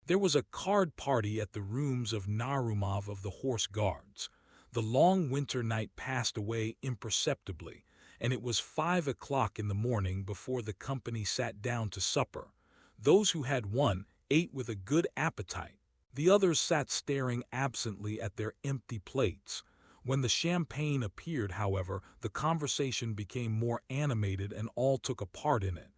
There was a card party at the rooms of Narumov of the Horse Guards. The long winter night passed away imperceptibly, and it was 5 o'clock in the morning before the company sat down to supper. Those who had won ate with a good appetite. The others sat staring absently at their empty plates. When the champagne appeared, however, the conversation became more animated and all took a part in it.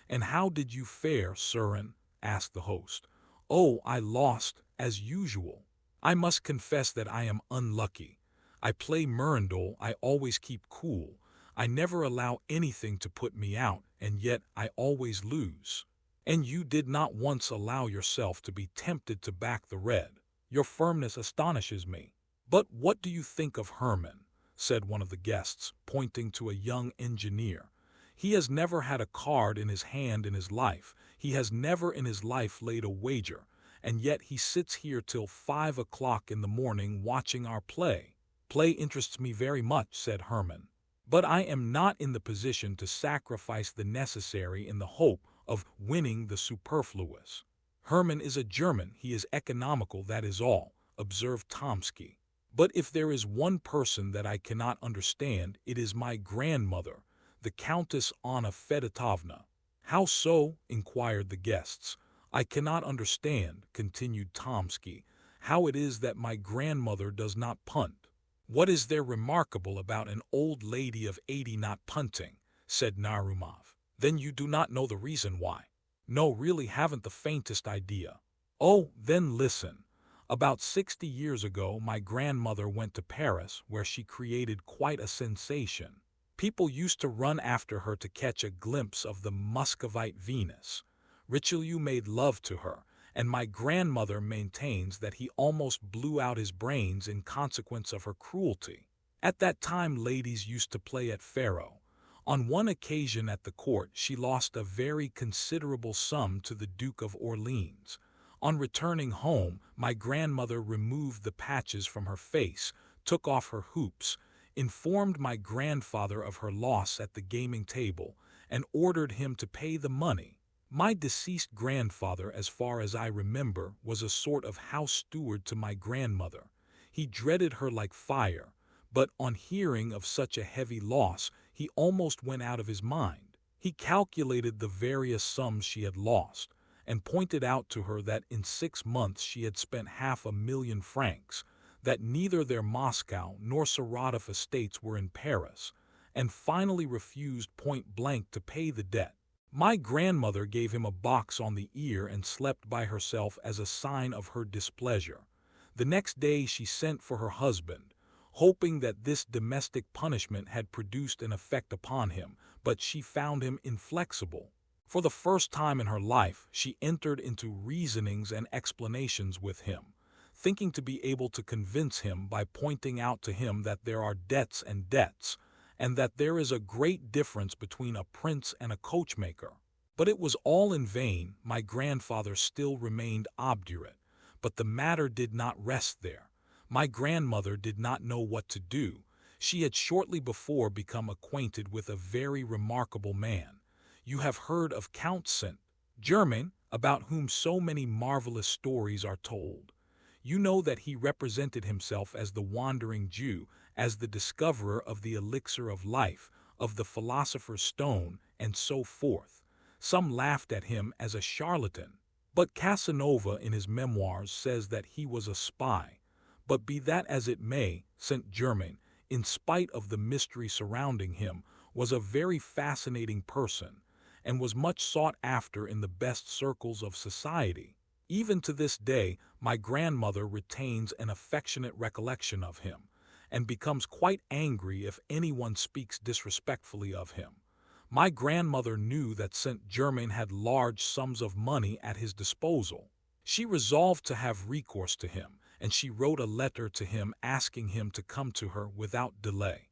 "And how did you fare, Surin?" asked the host. "Oh, I lost, as usual. I must confess that I am unlucky. I play Murandol, I always keep cool. I never allow anything to put me out, and yet I always lose." "And you did not once allow yourself to be tempted to back the red. Your firmness astonishes me." "But what do you think of Herman?" said one of the guests, pointing to a young engineer. "He has never had a card in his hand in his life. He has never in his life laid a wager, and yet he sits here till 5 o'clock in the morning watching our play." "Play interests me very much," said Herman. "But I am not in the position to sacrifice the necessary in the hope of winning the superfluous." "Herman is a German, he is economical, that is all," observed Tomsky. "But if there is one person that I cannot understand, it is my grandmother, the Countess Anna Fedotovna." "How so?" inquired the guests. "I cannot understand," continued Tomsky, "how it is that my grandmother does not punt." "What is there remarkable about an old lady of 80 not punting?" said Narumov. "Then you do not know the reason why?" "No, really haven't the faintest idea." "Oh, then listen. About 60 years ago my grandmother went to Paris, where she created quite a sensation. People used to run after her to catch a glimpse of the Muscovite Venus. Richelieu made love to her, and my grandmother maintains that he almost blew out his brains in consequence of her cruelty. At that time ladies used to play at faro. On one occasion at the court she lost a very considerable sum to the Duke of Orleans. On returning home, my grandmother removed the patches from her face, took off her hoops, informed my grandfather of her loss at the gaming table, and ordered him to pay the money. My deceased grandfather, as far as I remember, was a sort of house steward to my grandmother. He dreaded her like fire, but on hearing of such a heavy loss, he almost went out of his mind. He calculated the various sums she had lost, and pointed out to her that in 6 months she had spent 500,000 francs, that neither their Moscow nor Saratov estates were in Paris, and finally refused point-blank to pay the debt. My grandmother gave him a box on the ear and slept by herself as a sign of her displeasure. The next day she sent for her husband, hoping that this domestic punishment had produced an effect upon him, but she found him inflexible. For the first time in her life she entered into reasonings and explanations with him, thinking to be able to convince him by pointing out to him that there are debts and debts, and that there is a great difference between a prince and a coachmaker. But it was all in vain. My grandfather still remained obdurate, but the matter did not rest there. My grandmother did not know what to do. She had shortly before become acquainted with a very remarkable man. You have heard of Count St. Germain, about whom so many marvelous stories are told. You know that he represented himself as the wandering Jew, as the discoverer of the elixir of life, of the philosopher's stone, and so forth. Some laughed at him as a charlatan, but Casanova in his memoirs says that he was a spy. But be that as it may, St. Germain, in spite of the mystery surrounding him, was a very fascinating person, and was much sought after in the best circles of society. Even to this day, my grandmother retains an affectionate recollection of him, and becomes quite angry if anyone speaks disrespectfully of him. My grandmother knew that St. Germain had large sums of money at his disposal. She resolved to have recourse to him, and she wrote a letter to him asking him to come to her without delay.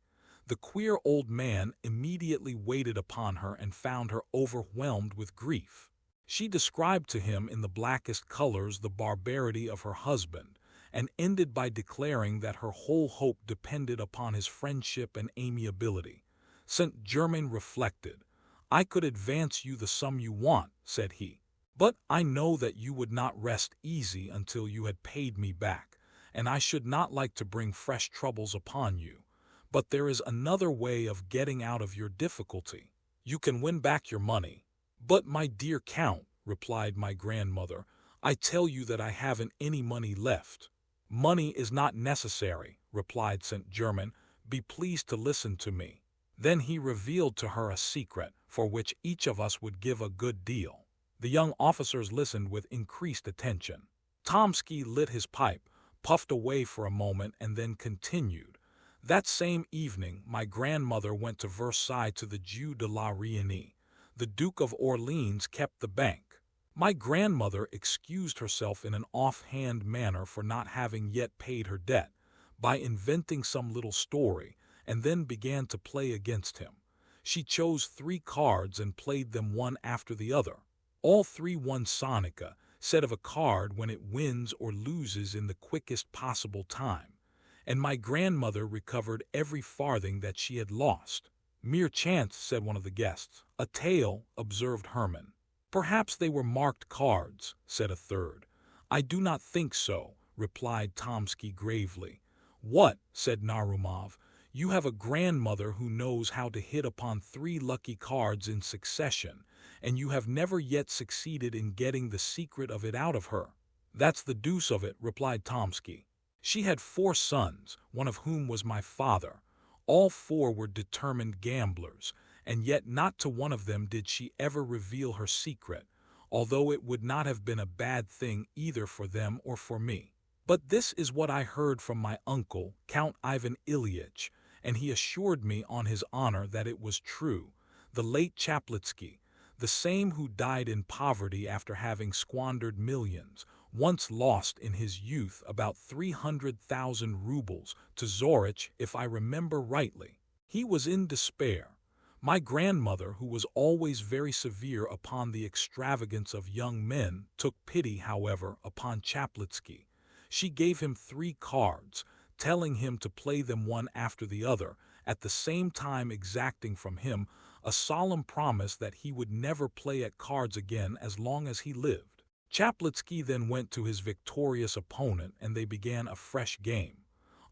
The queer old man immediately waited upon her and found her overwhelmed with grief. She described to him in the blackest colors the barbarity of her husband, and ended by declaring that her whole hope depended upon his friendship and amiability. St. Germain reflected. "I could advance you the sum you want," said he. But I know that you would not rest easy until you had paid me back, and I should not like to bring fresh troubles upon you. But there is another way of getting out of your difficulty. You can win back your money." "But, my dear Count," replied my grandmother, "I tell you that I haven't any money left." "Money is not necessary," replied St. Germain. "Be pleased to listen to me." Then he revealed to her a secret, for which each of us would give a good deal. The young officers listened with increased attention. Tomsky lit his pipe, puffed away for a moment, and then continued. "That same evening my grandmother went to Versailles to the Jeu de la Reine. The Duke of Orleans kept the bank. My grandmother excused herself in an off-hand manner for not having yet paid her debt, by inventing some little story, and then began to play against him. She chose 3 cards and played them one after the other. All 3 won sonica, said of a card when it wins or loses in the quickest possible time, and my grandmother recovered every farthing that she had lost. "Mere chance," said one of the guests. "A tale," observed Herman. "Perhaps they were marked cards," said a third. "I do not think so," replied Tomsky gravely. "What?" said Narumov. "You have a grandmother who knows how to hit upon 3 lucky cards in succession, and you have never yet succeeded in getting the secret of it out of her." "That's the deuce of it," replied Tomsky. "She had 4 sons, one of whom was my father. All 4 were determined gamblers, and yet not to one of them did she ever reveal her secret, although it would not have been a bad thing either for them or for me. But this is what I heard from my uncle, Count Ivan Ilyitch, and he assured me on his honor that it was true. The late Chaplitsky, the same who died in poverty after having squandered millions, once lost in his youth about 300,000 rubles to Zorich, if I remember rightly. He was in despair. My grandmother, who was always very severe upon the extravagance of young men, took pity, however, upon Chaplitsky. She gave him 3 cards, telling him to play them one after the other, at the same time exacting from him a solemn promise that he would never play at cards again as long as he lived. Chaplitsky then went to his victorious opponent, and they began a fresh game.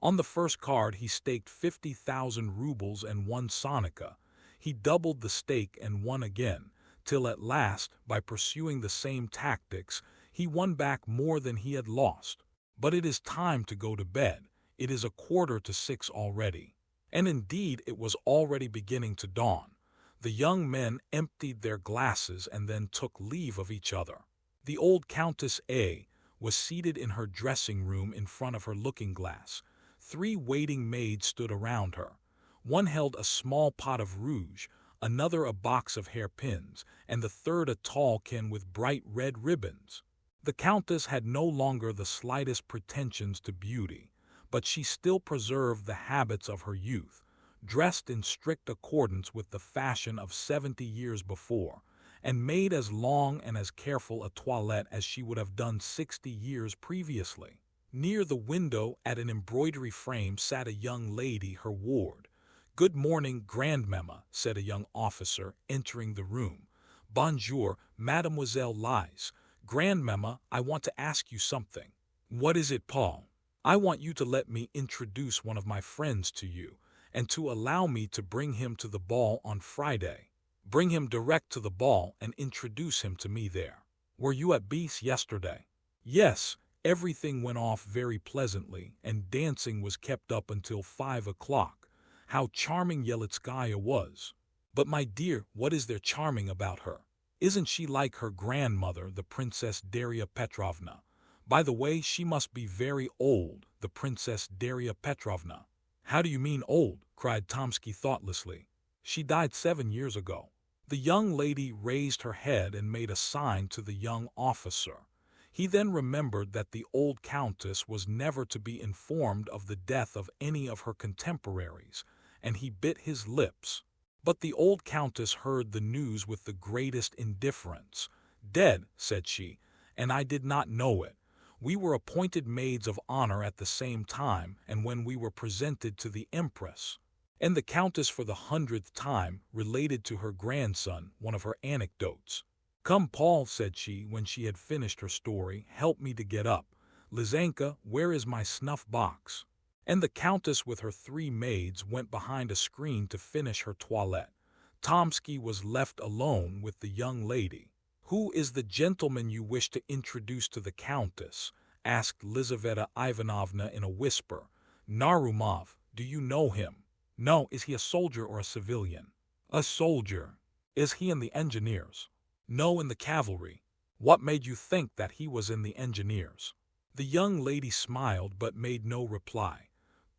On the first card he staked 50,000 rubles and won sonica. He doubled the stake and won again, till at last, by pursuing the same tactics, he won back more than he had lost. But it is time to go to bed. It is 5:45 already. And indeed it was already beginning to dawn. The young men emptied their glasses and then took leave of each other. The old Countess A. was seated in her dressing-room in front of her looking-glass. 3 waiting maids stood around her. One held a small pot of rouge, another a box of hairpins, and the third a tall can with bright red ribbons. The Countess had no longer the slightest pretensions to beauty, but she still preserved the habits of her youth, dressed in strict accordance with the fashion of 70 years before, and made as long and as careful a toilette as she would have done 60 years previously. Near the window at an embroidery frame sat a young lady, her ward. "Good morning, grandmamma," said a young officer, entering the room. "Bonjour, Mademoiselle Lise. Grandmamma, I want to ask you something." "What is it, Paul?" "I want you to let me introduce one of my friends to you, and to allow me to bring him to the ball on Friday." "Bring him direct to the ball and introduce him to me there." "Were you at Beas yesterday?" "Yes, everything went off very pleasantly, and dancing was kept up until 5 o'clock. How charming Yelitskaya was!" "But, my dear, what is there charming about her? Isn't she like her grandmother, the Princess Darya Petrovna? By the way, she must be very old, the Princess Darya Petrovna." "How do you mean old?" cried Tomsky thoughtlessly. "She died 7 years ago." The young lady raised her head and made a sign to the young officer. He then remembered that the old countess was never to be informed of the death of any of her contemporaries, and he bit his lips. But the old countess heard the news with the greatest indifference. "Dead," said she, "and I did not know it. We were appointed maids of honor at the same time, and when we were presented to the Empress." And the countess for the 100th time related to her grandson one of her anecdotes. "Come, Paul," said she when she had finished her story, "help me to get up. Lizanka, where is my snuff box?" And the Countess with her 3 maids went behind a screen to finish her toilette. Tomsky was left alone with the young lady. "Who is the gentleman you wish to introduce to the Countess?" asked Lizaveta Ivanovna in a whisper. "Narumov, do you know him?" "No, is he a soldier or a civilian?" "A soldier." "Is he in the engineers?" "No, in the cavalry." "What made you think that he was in the engineers?" The young lady smiled but made no reply.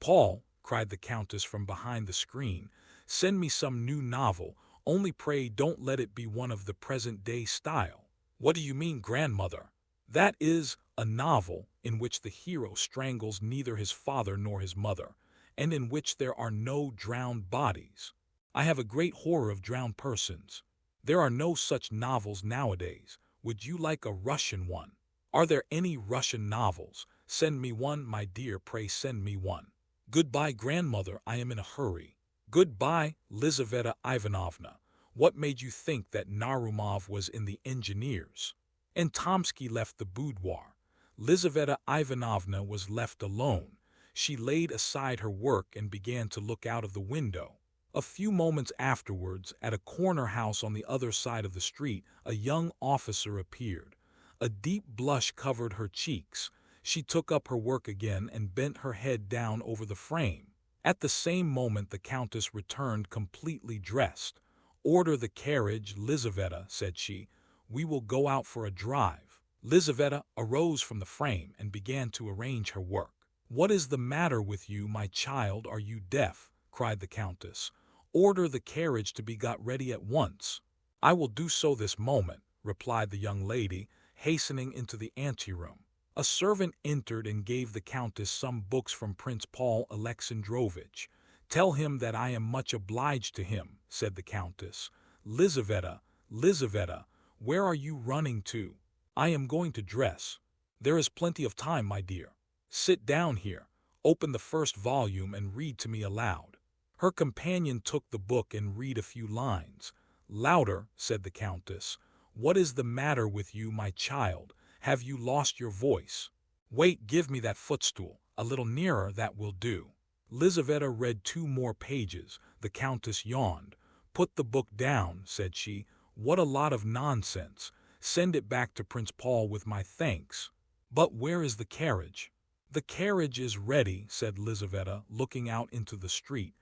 "Paul," cried the Countess from behind the screen, "send me some new novel, only pray don't let it be one of the present-day style." "What do you mean, grandmother?" "That is, a novel in which the hero strangles neither his father nor his mother, and in which there are no drowned bodies. I have a great horror of drowned persons. There are no such novels nowadays. Would you like a Russian one?" "Are there any Russian novels? Send me one, my dear, pray send me one." "Goodbye, grandmother, I am in a hurry." "Goodbye, Lizaveta Ivanovna. What made you think that Narumov was in the engineers?" And Tomsky left the boudoir. Lizaveta Ivanovna was left alone. She laid aside her work and began to look out of the window. A few moments afterwards, at a corner house on the other side of the street, a young officer appeared. A deep blush covered her cheeks. She took up her work again and bent her head down over the frame. At the same moment the Countess returned completely dressed. "Order the carriage, Lizaveta," said she. "We will go out for a drive." Lizaveta arose from the frame and began to arrange her work. "What is the matter with you, my child? Are you deaf?" cried the Countess. "Order the carriage to be got ready at once." "I will do so this moment," replied the young lady, hastening into the anteroom. A servant entered and gave the Countess some books from Prince Paul Alexandrovitch. "Tell him that I am much obliged to him," said the Countess. "Lizaveta, Lizaveta, where are you running to?" "I am going to dress." "There is plenty of time, my dear. Sit down here, open the first volume and read to me aloud." Her companion took the book and read a few lines. "Louder," said the Countess. "What is the matter with you, my child? Have you lost your voice?" "Wait, give me that footstool. A little nearer, that will do." Lizaveta read 2 more pages. The Countess yawned. "Put the book down," said she. "What a lot of nonsense. Send it back to Prince Paul with my thanks." "But where is the carriage?" "The carriage is ready," said Lizaveta, looking out into the street.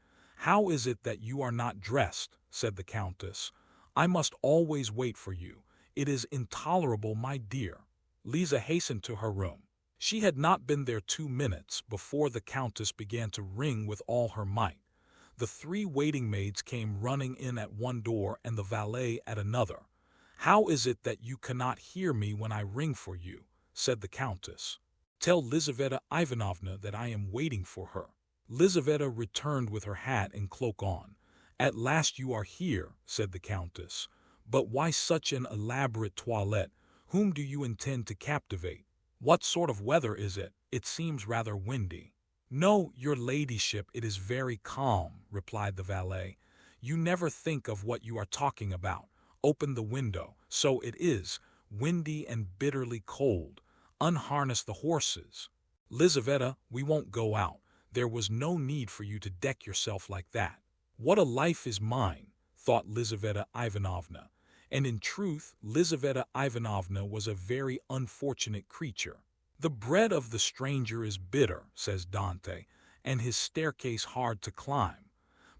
"How is it that you are not dressed?" said the Countess. "I must always wait for you. It is intolerable, my dear." Lisa hastened to her room. She had not been there 2 minutes before the Countess began to ring with all her might. The 3 waiting maids came running in at one door and the valet at another. "How is it that you cannot hear me when I ring for you?" said the Countess. "Tell Lizaveta Ivanovna that I am waiting for her." Lizaveta returned with her hat and cloak on. "At last you are here," said the Countess. "But why such an elaborate toilette? Whom do you intend to captivate? What sort of weather is it? It seems rather windy." "No, your ladyship, it is very calm," replied the valet. "You never think of what you are talking about. Open the window. So it is, windy and bitterly cold. Unharness the horses." "Lizaveta, we won't go out. There was no need for you to deck yourself like that." "What a life is mine," thought Lizaveta Ivanovna. And in truth, Lizaveta Ivanovna was a very unfortunate creature. "The bread of the stranger is bitter," says Dante, "and his staircase hard to climb."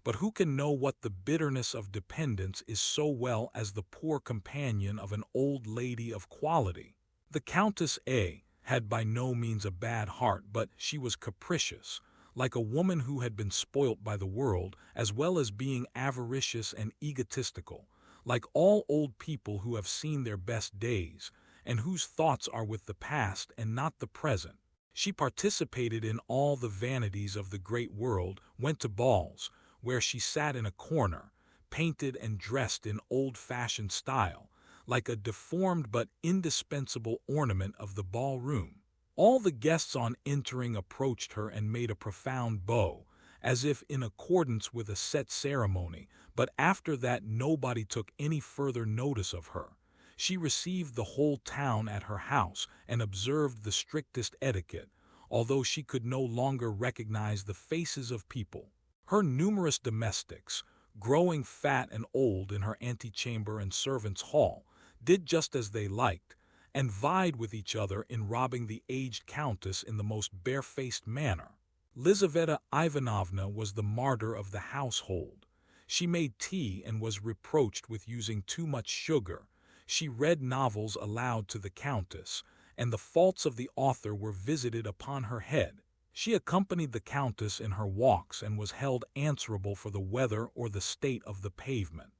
But who can know what the bitterness of dependence is so well as the poor companion of an old lady of quality? The Countess A. had by no means a bad heart, but she was capricious, like a woman who had been spoilt by the world, as well as being avaricious and egotistical, like all old people who have seen their best days, and whose thoughts are with the past and not the present. She participated in all the vanities of the great world, went to balls, where she sat in a corner, painted and dressed in old-fashioned style, like a deformed but indispensable ornament of the ballroom. All the guests on entering approached her and made a profound bow, as if in accordance with a set ceremony, but after that nobody took any further notice of her. She received the whole town at her house and observed the strictest etiquette, although she could no longer recognize the faces of people. Her numerous domestics, growing fat and old in her antechamber and servants' hall, did just as they liked, and vied with each other in robbing the aged countess in the most barefaced manner. Lizaveta Ivanovna was the martyr of the household. She made tea and was reproached with using too much sugar. She read novels aloud to the countess, and the faults of the author were visited upon her head. She accompanied the countess in her walks and was held answerable for the weather or the state of the pavement.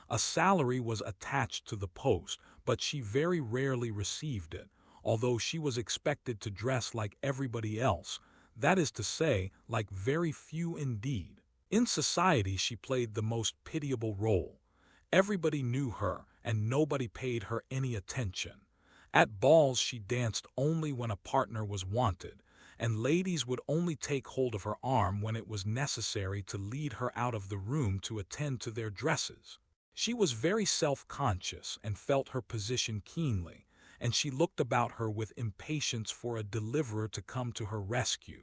A salary was attached to the post, but she very rarely received it, although she was expected to dress like everybody else, that is to say, like very few indeed. In society she played the most pitiable role. Everybody knew her, and nobody paid her any attention. At balls she danced only when a partner was wanted, and ladies would only take hold of her arm when it was necessary to lead her out of the room to attend to their dresses. She was very self-conscious and felt her position keenly, and she looked about her with impatience for a deliverer to come to her rescue.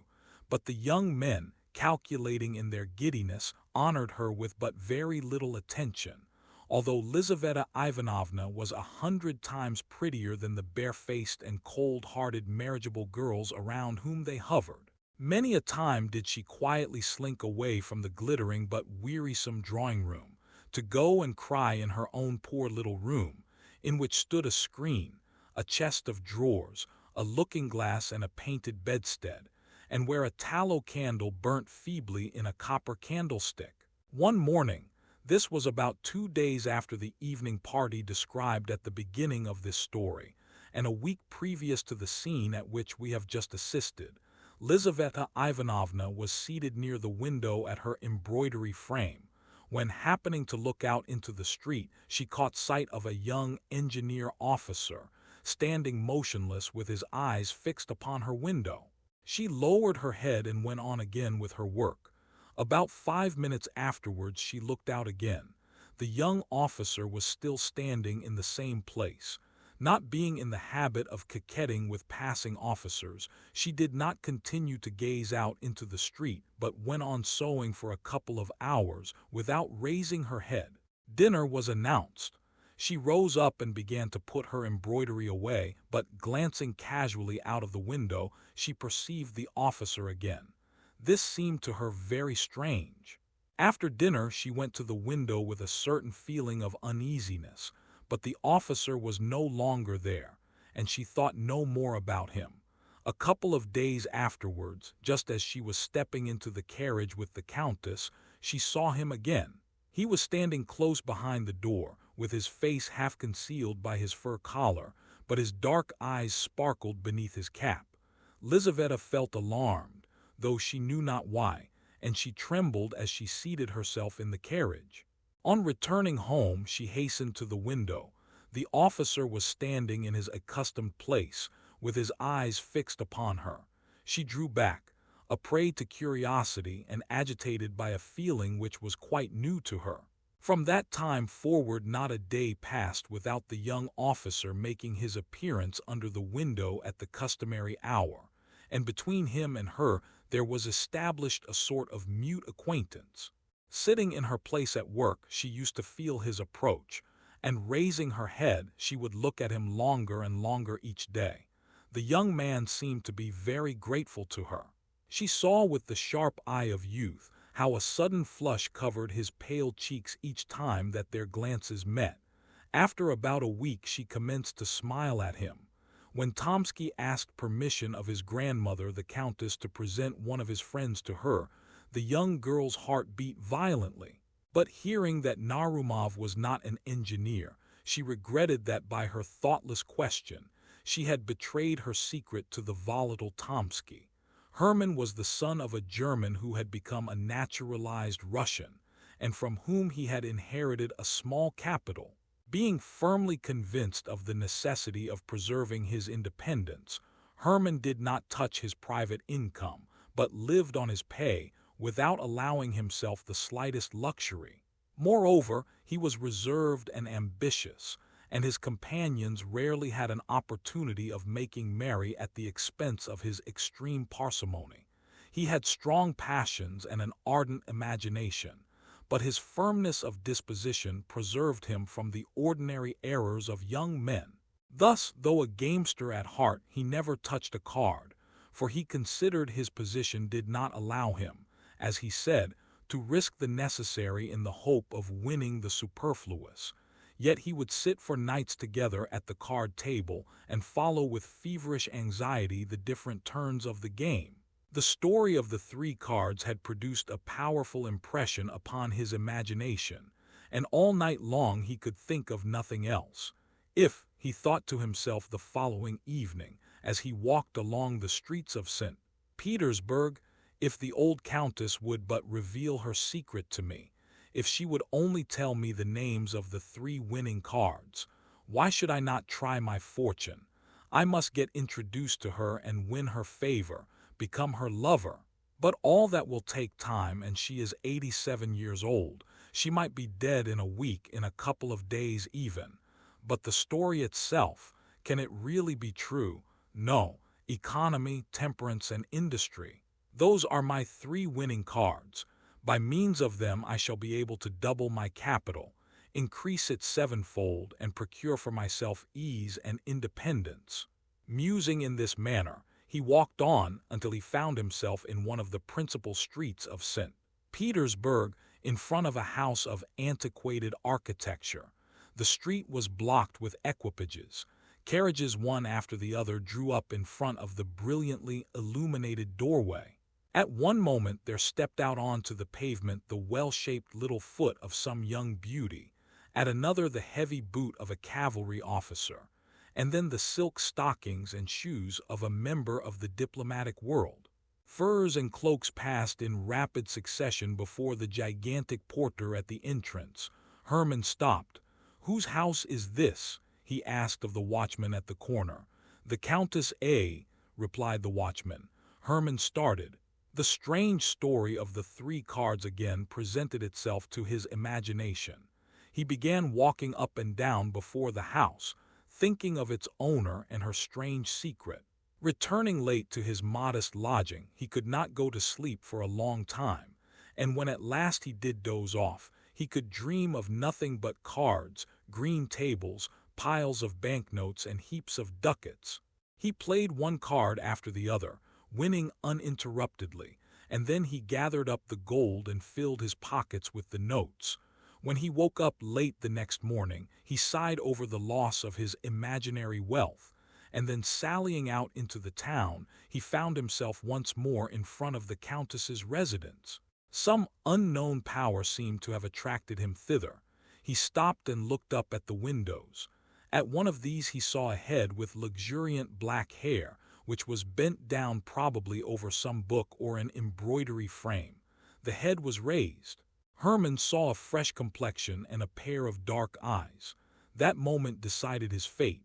But the young men, calculating in their giddiness, honored her with but very little attention, although Lizaveta Ivanovna was 100 times prettier than the barefaced and cold-hearted marriageable girls around whom they hovered. Many a time did she quietly slink away from the glittering but wearisome drawing-room, to go and cry in her own poor little room, in which stood a screen, a chest of drawers, a looking-glass and a painted bedstead, and where a tallow candle burnt feebly in a copper candlestick. One morning, this was about 2 days after the evening party described at the beginning of this story, and a week previous to the scene at which we have just assisted, Lizaveta Ivanovna was seated near the window at her embroidery frame, when, happening to look out into the street, she caught sight of a young engineer officer, standing motionless with his eyes fixed upon her window. She lowered her head and went on again with her work. About 5 minutes afterwards she looked out again. The young officer was still standing in the same place. Not being in the habit of coquetting with passing officers, she did not continue to gaze out into the street, but went on sewing for a couple of hours without raising her head. Dinner was announced. She rose up and began to put her embroidery away, but glancing casually out of the window, she perceived the officer again. This seemed to her very strange. After dinner she went to the window with a certain feeling of uneasiness, but the officer was no longer there, and she thought no more about him. A couple of days afterwards, just as she was stepping into the carriage with the countess, she saw him again. He was standing close behind the door, with his face half concealed by his fur collar, but his dark eyes sparkled beneath his cap. Lizaveta felt alarmed, though she knew not why, and she trembled as she seated herself in the carriage. On returning home, she hastened to the window. The officer was standing in his accustomed place, with his eyes fixed upon her. She drew back, a prey to curiosity and agitated by a feeling which was quite new to her. From that time forward not a day passed without the young officer making his appearance under the window at the customary hour, and between him and her there was established a sort of mute acquaintance. Sitting in her place at work, she used to feel his approach, and raising her head, she would look at him longer and longer each day. The young man seemed to be very grateful to her. She saw with the sharp eye of youth how a sudden flush covered his pale cheeks each time that their glances met. After about a week she commenced to smile at him. When Tomsky asked permission of his grandmother, the countess, to present one of his friends to her, the young girl's heart beat violently. But hearing that Narumov was not an engineer, she regretted that by her thoughtless question she had betrayed her secret to the volatile Tomsky. Hermann was the son of a German who had become a naturalized Russian, and from whom he had inherited a small capital. Being firmly convinced of the necessity of preserving his independence, Hermann did not touch his private income, but lived on his pay, without allowing himself the slightest luxury. Moreover, he was reserved and ambitious, and his companions rarely had an opportunity of making merry at the expense of his extreme parsimony. He had strong passions and an ardent imagination, but his firmness of disposition preserved him from the ordinary errors of young men. Thus, though a gamester at heart, he never touched a card, for he considered his position did not allow him, as he said, to risk the necessary in the hope of winning the superfluous. Yet he would sit for nights together at the card table and follow with feverish anxiety the different turns of the game. The story of the three cards had produced a powerful impression upon his imagination, and all night long he could think of nothing else. If, he thought to himself the following evening, as he walked along the streets of St. Petersburg, if the old countess would but reveal her secret to me, if she would only tell me the names of the three winning cards, why should I not try my fortune? I must get introduced to her and win her favor, become her lover. But all that will take time, and she is 87 years old. She might be dead in a week, in a couple of days even. But the story itself, can it really be true? No. Economy, temperance, and industry. Those are my three winning cards. By means of them I shall be able to double my capital, increase it sevenfold, and procure for myself ease and independence. Musing in this manner, he walked on until he found himself in one of the principal streets of St. Petersburg, in front of a house of antiquated architecture. The street was blocked with equipages. Carriages one after the other drew up in front of the brilliantly illuminated doorway. At one moment there stepped out onto the pavement the well-shaped little foot of some young beauty, at another the heavy boot of a cavalry officer, and then the silk stockings and shoes of a member of the diplomatic world. Furs and cloaks passed in rapid succession before the gigantic porter at the entrance. Herman stopped. "Whose house is this?" he asked of the watchman at the corner. "The Countess A," replied the watchman. Herman started. The strange story of the three cards again presented itself to his imagination. He began walking up and down before the house, thinking of its owner and her strange secret. Returning late to his modest lodging, he could not go to sleep for a long time, and when at last he did doze off, he could dream of nothing but cards, green tables, piles of banknotes, and heaps of ducats. He played one card after the other, winning uninterruptedly, and then he gathered up the gold and filled his pockets with the notes. When he woke up late the next morning, he sighed over the loss of his imaginary wealth, and then sallying out into the town, he found himself once more in front of the Countess's residence. Some unknown power seemed to have attracted him thither. He stopped and looked up at the windows. At one of these he saw a head with luxuriant black hair, which was bent down probably over some book or an embroidery frame. The head was raised. Herman saw a fresh complexion and a pair of dark eyes. That moment decided his fate.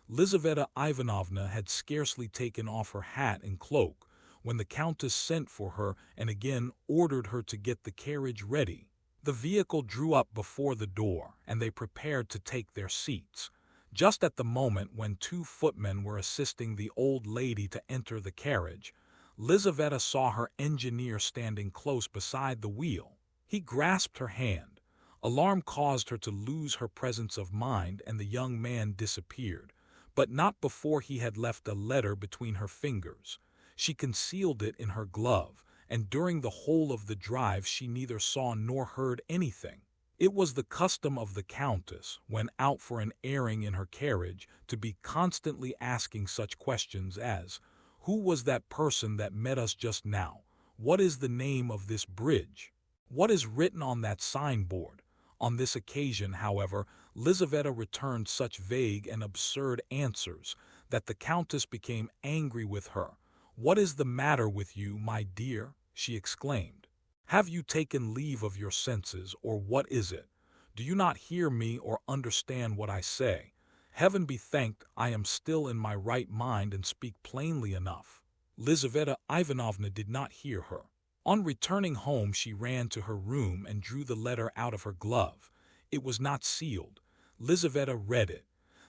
Lizaveta Ivanovna had scarcely taken off her hat and cloak when the Countess sent for her and again ordered her to get the carriage ready. The vehicle drew up before the door, and they prepared to take their seats. Just at the moment when two footmen were assisting the old lady to enter the carriage, Lizaveta saw her engineer standing close beside the wheel. He grasped her hand. Alarm caused her to lose her presence of mind, and the young man disappeared, but not before he had left a letter between her fingers. She concealed it in her glove, and during the whole of the drive she neither saw nor heard anything. It was the custom of the Countess, when out for an airing in her carriage, to be constantly asking such questions as, "Who was that person that met us just now? What is the name of this bridge? What is written on that signboard?" On this occasion, however, Lizaveta returned such vague and absurd answers that the Countess became angry with her. "What is the matter with you, my dear?" she exclaimed. "Have you taken leave of your senses, or what is it? Do you not hear me or understand what I say? Heaven be thanked, I am still in my right mind and speak plainly enough." Lizaveta Ivanovna did not hear her. On returning home she ran to her room and drew the letter out of her glove. It was not sealed. Lizaveta read it.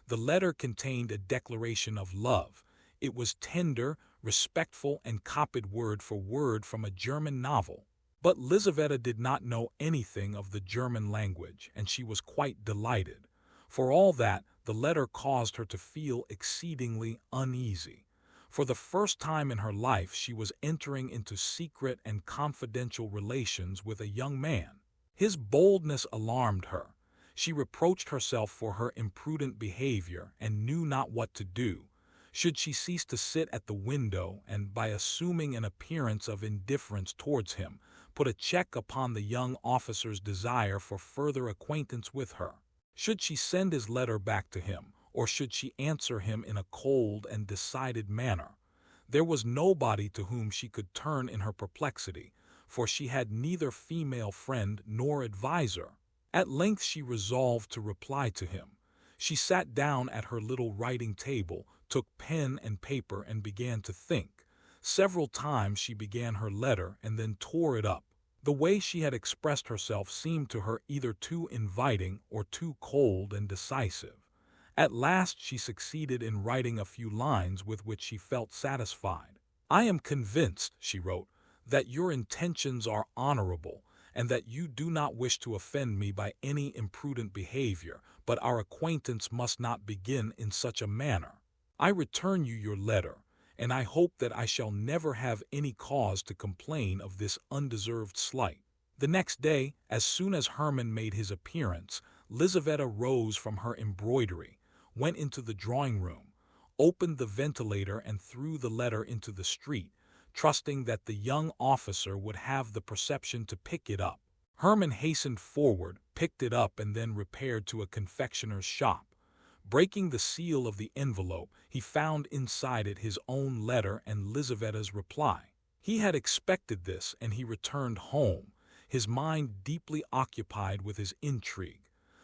The letter contained a declaration of love. It was tender, respectful, and copied word for word from a German novel. But Lizaveta did not know anything of the German language, and she was quite delighted. For all that, the letter caused her to feel exceedingly uneasy. For the first time in her life, she was entering into secret and confidential relations with a young man. His boldness alarmed her. She reproached herself for her imprudent behavior and knew not what to do. Should she cease to sit at the window and, by assuming an appearance of indifference towards him, put a check upon the young officer's desire for further acquaintance with her? Should she send his letter back to him, or should she answer him in a cold and decided manner? There was nobody to whom she could turn in her perplexity, for she had neither female friend nor adviser. At length she resolved to reply to him. She sat down at her little writing table, took pen and paper, and began to think. Several times she began her letter and then tore it up. The way she had expressed herself seemed to her either too inviting or too cold and decisive. At last she succeeded in writing a few lines with which she felt satisfied. "I am convinced," she wrote, "that your intentions are honorable, and that you do not wish to offend me by any imprudent behavior, but our acquaintance must not begin in such a manner. I return you your letter, and I hope that I shall never have any cause to complain of this undeserved slight." The next day, as soon as Hermann made his appearance, Lizaveta rose from her embroidery, went into the drawing-room, opened the ventilator, and threw the letter into the street, trusting that the young officer would have the perception to pick it up. Hermann hastened forward, picked it up, and then repaired to a confectioner's shop. Breaking the seal of the envelope, he found inside it his own letter and Lizaveta's reply. He had expected this, and he returned home, his mind deeply occupied with his intrigue.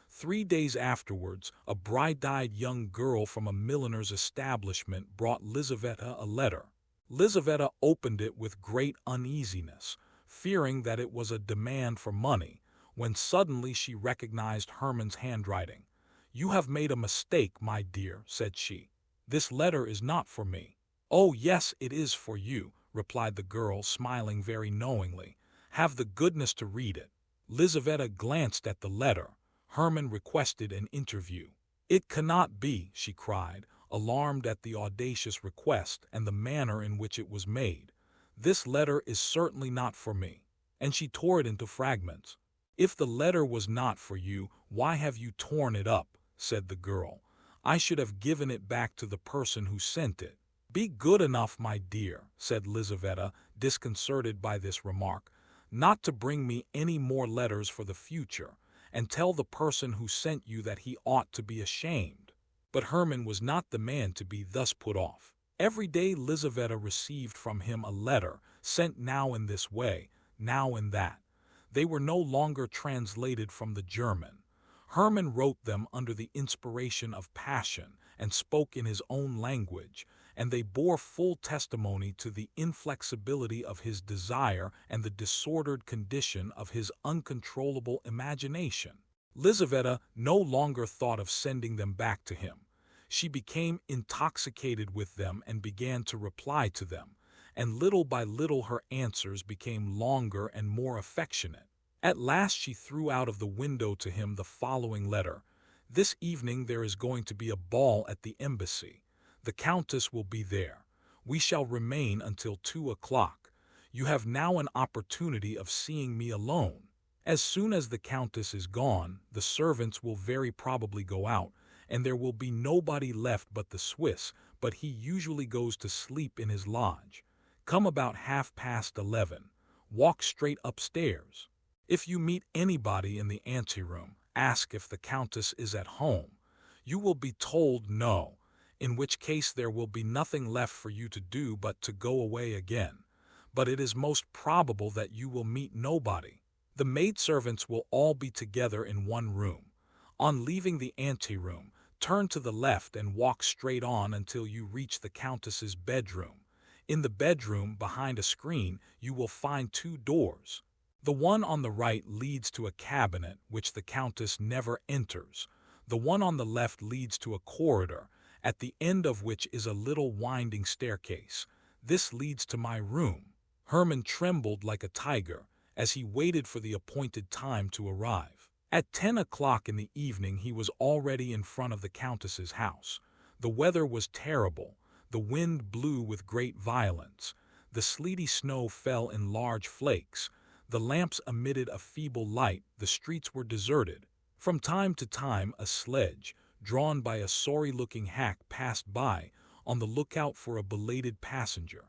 3 days afterwards, a bright-eyed young girl from a milliner's establishment brought Lizaveta a letter. Lizaveta opened it with great uneasiness, fearing that it was a demand for money, when suddenly she recognized Hermann's handwriting. "You have made a mistake, my dear," said she. "This letter is not for me." "Oh, yes, it is for you," replied the girl, smiling very knowingly. "Have the goodness to read it." Lizaveta glanced at the letter. Hermann requested an interview. "It cannot be," she cried, alarmed at the audacious request and the manner in which it was made. "This letter is certainly not for me." And she tore it into fragments. "If the letter was not for you, why have you torn it up?" said the girl. "I should have given it back to the person who sent it." "Be good enough, my dear," said Lizaveta, disconcerted by this remark, "not to bring me any more letters for the future, and tell the person who sent you that he ought to be ashamed." But Hermann was not the man to be thus put off. Every day Lizaveta received from him a letter, sent now in this way, now in that. They were no longer translated from the German. Hermann wrote them under the inspiration of passion and spoke in his own language, and they bore full testimony to the inflexibility of his desire and the disordered condition of his uncontrollable imagination. Lizaveta no longer thought of sending them back to him. She became intoxicated with them and began to reply to them, and little by little her answers became longer and more affectionate. At last she threw out of the window to him the following letter: "This evening there is going to be a ball at the embassy. The Countess will be there. We shall remain until 2 o'clock. You have now an opportunity of seeing me alone. As soon as the Countess is gone, the servants will very probably go out, and there will be nobody left but the Swiss, but he usually goes to sleep in his lodge. Come about 11:30. Walk straight upstairs. If you meet anybody in the anteroom, ask if the Countess is at home. You will be told no, in which case there will be nothing left for you to do but to go away again. But it is most probable that you will meet nobody. The maidservants will all be together in one room. On leaving the anteroom, turn to the left and walk straight on until you reach the Countess's bedroom. In the bedroom, behind a screen, you will find 2 doors. The one on the right leads to a cabinet which the Countess never enters. The one on the left leads to a corridor, at the end of which is a little winding staircase. This leads to my room. Herman trembled like a tiger as he waited for the appointed time to arrive. At 10 o'clock in the evening he was already in front of the Countess's house. The weather was terrible. The wind blew with great violence. The sleety snow fell in large flakes. The lamps emitted a feeble light. The streets were deserted. From time to time a sledge, drawn by a sorry-looking hack, passed by, on the lookout for a belated passenger.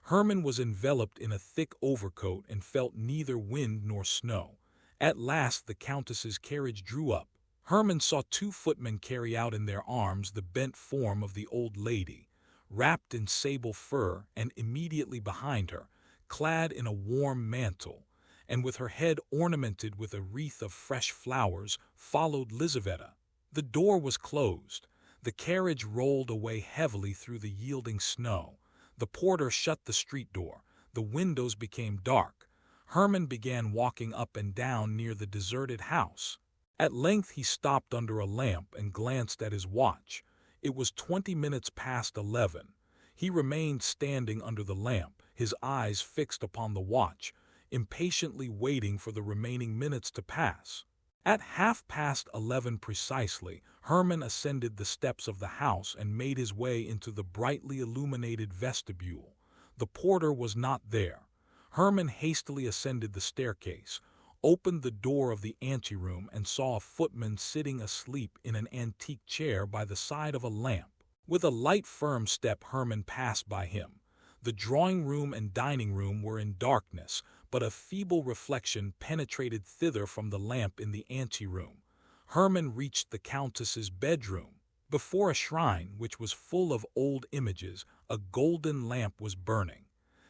Herman was enveloped in a thick overcoat and felt neither wind nor snow. At last the Countess's carriage drew up. Herman saw two footmen carry out in their arms the bent form of the old lady, wrapped in sable fur, and immediately behind her, clad in a warm mantle, and with her head ornamented with a wreath of fresh flowers, followed Lizaveta. The door was closed. The carriage rolled away heavily through the yielding snow. The porter shut the street door. The windows became dark. Herman began walking up and down near the deserted house. At length he stopped under a lamp and glanced at his watch. It was 20 minutes past 11. He remained standing under the lamp, his eyes fixed upon the watch, impatiently waiting for the remaining minutes to pass. At 11:30 precisely, Herman ascended the steps of the house and made his way into the brightly illuminated vestibule. The porter was not there. Herman hastily ascended the staircase, opened the door of the anteroom, and saw a footman sitting asleep in an antique chair by the side of a lamp. With a light, firm step Herman passed by him. The drawing-room and dining-room were in darkness, but a feeble reflection penetrated thither from the lamp in the anteroom. Herman reached the Countess's bedroom. Before a shrine, which was full of old images, a golden lamp was burning.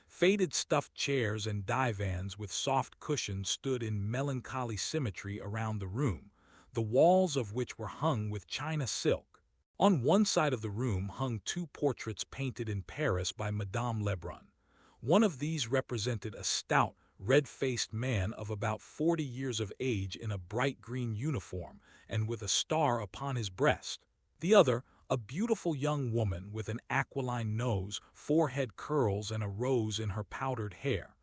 Faded stuffed chairs and divans with soft cushions stood in melancholy symmetry around the room, the walls of which were hung with China silk. On one side of the room hung two portraits painted in Paris by Madame Lebrun. One of these represented a stout, red-faced man of about 40 years of age in a bright green uniform and with a star upon his breast. The other, a beautiful young woman with an aquiline nose, forehead curls, and a rose in her powdered hair.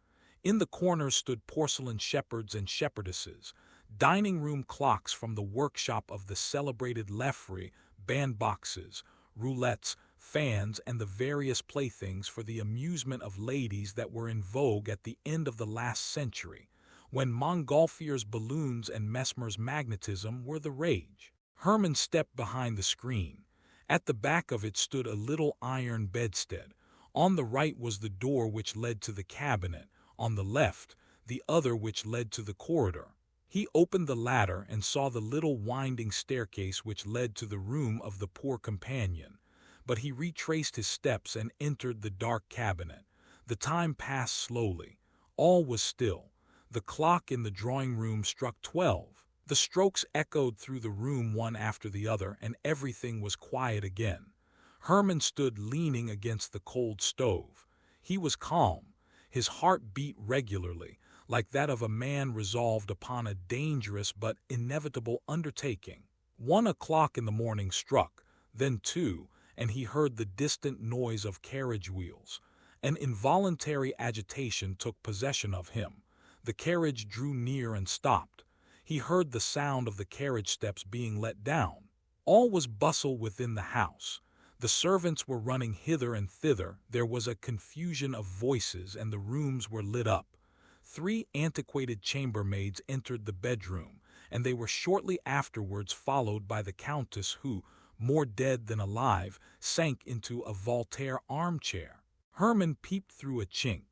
In the corners stood porcelain shepherds and shepherdesses, dining-room clocks from the workshop of the celebrated Lefebvre, bandboxes, roulettes, fans, and the various playthings for the amusement of ladies that were in vogue at the end of the last century, when Montgolfier's balloons and Mesmer's magnetism were the rage. Herman stepped behind the screen. At the back of it stood a little iron bedstead. On the right was the door which led to the cabinet, on the left, the other which led to the corridor. He opened the latter and saw the little winding staircase which led to the room of the poor companion. But he retraced his steps and entered the dark cabinet. The time passed slowly. All was still. The clock in the drawing-room struck 12. The strokes echoed through the room one after the other, and everything was quiet again. Herman stood leaning against the cold stove. He was calm. His heart beat regularly, like that of a man resolved upon a dangerous but inevitable undertaking. 1 o'clock in the morning struck, then 2, and he heard the distant noise of carriage wheels. An involuntary agitation took possession of him. The carriage drew near and stopped. He heard the sound of the carriage steps being let down. All was bustle within the house. The servants were running hither and thither. There was a confusion of voices, and the rooms were lit up. 3 antiquated chambermaids entered the bedroom, and they were shortly afterwards followed by the Countess, who, more dead than alive, sank into a Voltaire armchair. Herman peeped through a chink.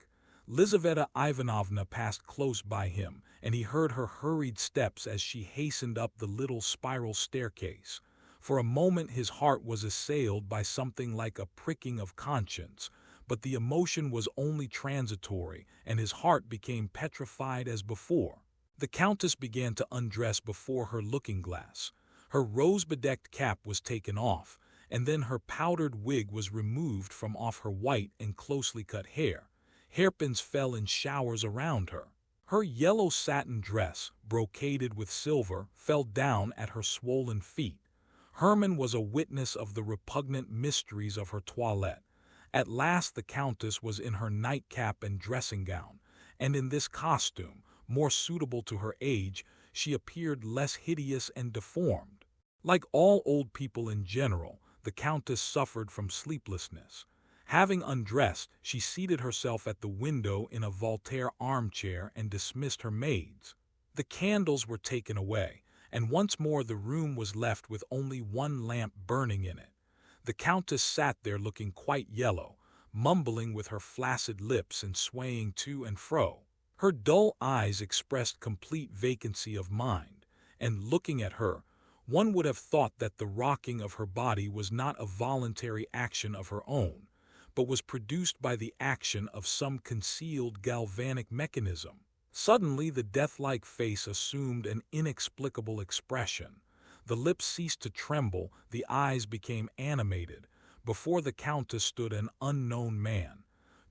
Lizaveta Ivanovna passed close by him, and he heard her hurried steps as she hastened up the little spiral staircase. For a moment his heart was assailed by something like a pricking of conscience, but the emotion was only transitory, and his heart became petrified as before. The Countess began to undress before her looking-glass. Her rose-bedecked cap was taken off, and then her powdered wig was removed from off her white and closely cut hair. Hairpins fell in showers around her. Her yellow satin dress, brocaded with silver, fell down at her swollen feet. Hermann was a witness of the repugnant mysteries of her toilette. At last the Countess was in her nightcap and dressing gown, and in this costume, more suitable to her age, she appeared less hideous and deformed. Like all old people in general, the Countess suffered from sleeplessness. Having undressed, she seated herself at the window in a Voltaire armchair and dismissed her maids. The candles were taken away, and once more the room was left with only one lamp burning in it. The Countess sat there looking quite yellow, mumbling with her flaccid lips and swaying to and fro. Her dull eyes expressed complete vacancy of mind, and looking at her, one would have thought that the rocking of her body was not a voluntary action of her own, but was produced by the action of some concealed galvanic mechanism. Suddenly the death-like face assumed an inexplicable expression. The lips ceased to tremble, the eyes became animated. Before the Countess stood an unknown man.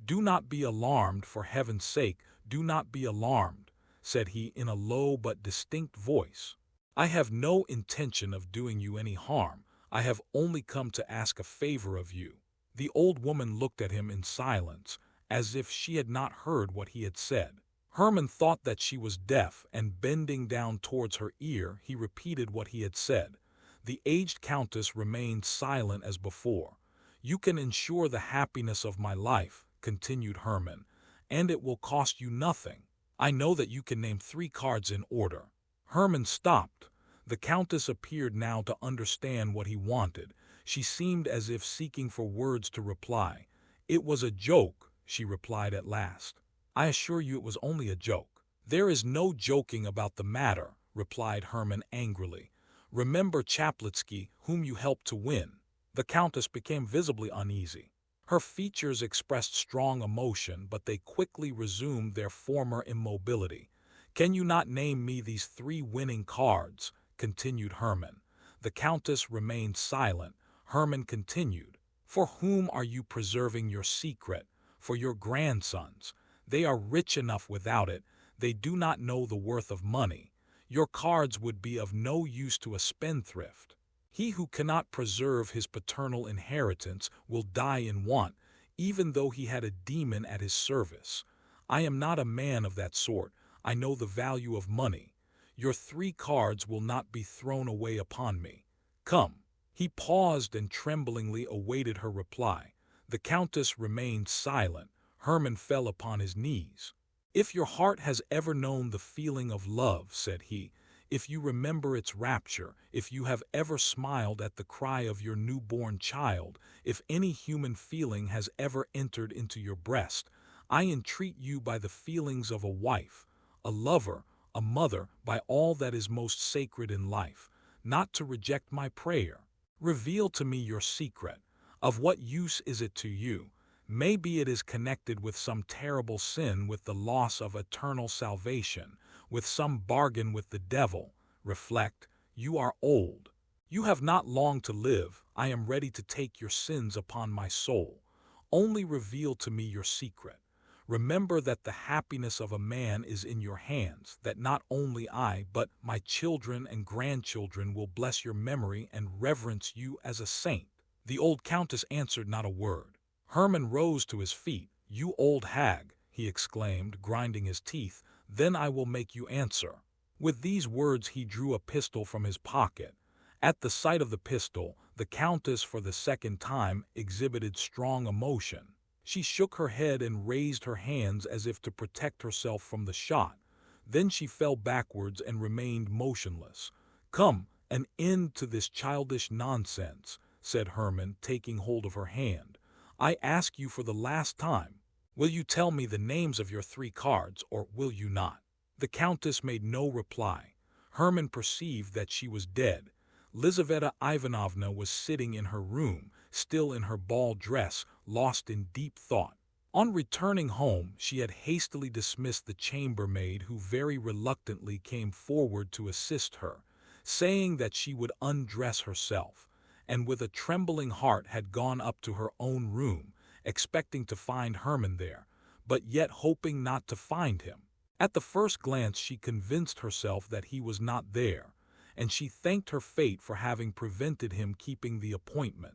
"Do not be alarmed, for heaven's sake, do not be alarmed," said he in a low but distinct voice. "I have no intention of doing you any harm. I have only come to ask a favor of you." The old woman looked at him in silence, as if she had not heard what he had said. Hermann thought that she was deaf, and bending down towards her ear, he repeated what he had said. The aged Countess remained silent as before. "You can ensure the happiness of my life," continued Hermann, "and it will cost you nothing. I know that you can name 3 cards in order." Hermann stopped. The Countess appeared now to understand what he wanted. She seemed as if seeking for words to reply. "It was a joke," she replied at last. "I assure you it was only a joke." "There is no joking about the matter," replied Hermann angrily. "Remember Chaplitsky, whom you helped to win." The Countess became visibly uneasy. Her features expressed strong emotion, but they quickly resumed their former immobility. "Can you not name me these 3 winning cards?" continued Hermann. The Countess remained silent. Hermann continued, "For whom are you preserving your secret? For your grandsons. They are rich enough without it. They do not know the worth of money. Your cards would be of no use to a spendthrift. He who cannot preserve his paternal inheritance will die in want, even though he had a demon at his service. I am not a man of that sort. I know the value of money. Your 3 cards will not be thrown away upon me. Come." He paused and tremblingly awaited her reply. The Countess remained silent. Hermann fell upon his knees. "If your heart has ever known the feeling of love," said he, "if you remember its rapture, if you have ever smiled at the cry of your newborn child, if any human feeling has ever entered into your breast, I entreat you by the feelings of a wife, a lover, a mother, by all that is most sacred in life, not to reject my prayer. Reveal to me your secret. Of what use is it to you? Maybe it is connected with some terrible sin, with the loss of eternal salvation, with some bargain with the devil. Reflect, you are old. You have not long to live. I am ready to take your sins upon my soul. Only reveal to me your secret. Remember that the happiness of a man is in your hands, that not only I, but my children and grandchildren will bless your memory and reverence you as a saint." The old Countess answered not a word. Hermann rose to his feet. "You old hag," he exclaimed, grinding his teeth, "then I will make you answer." With these words he drew a pistol from his pocket. At the sight of the pistol, the Countess for the second time exhibited strong emotion. She shook her head and raised her hands as if to protect herself from the shot. Then she fell backwards and remained motionless. "Come, an end to this childish nonsense," said Hermann, taking hold of her hand. "I ask you for the last time. Will you tell me the names of your 3 cards, or will you not?" The Countess made no reply. Hermann perceived that she was dead. Lizaveta Ivanovna was sitting in her room, still in her ball dress, lost in deep thought. On returning home, she had hastily dismissed the chambermaid, who very reluctantly came forward to assist her, saying that she would undress herself, and with a trembling heart had gone up to her own room, expecting to find Hermann there, but yet hoping not to find him. At the first glance she convinced herself that he was not there, and she thanked her fate for having prevented him keeping the appointment.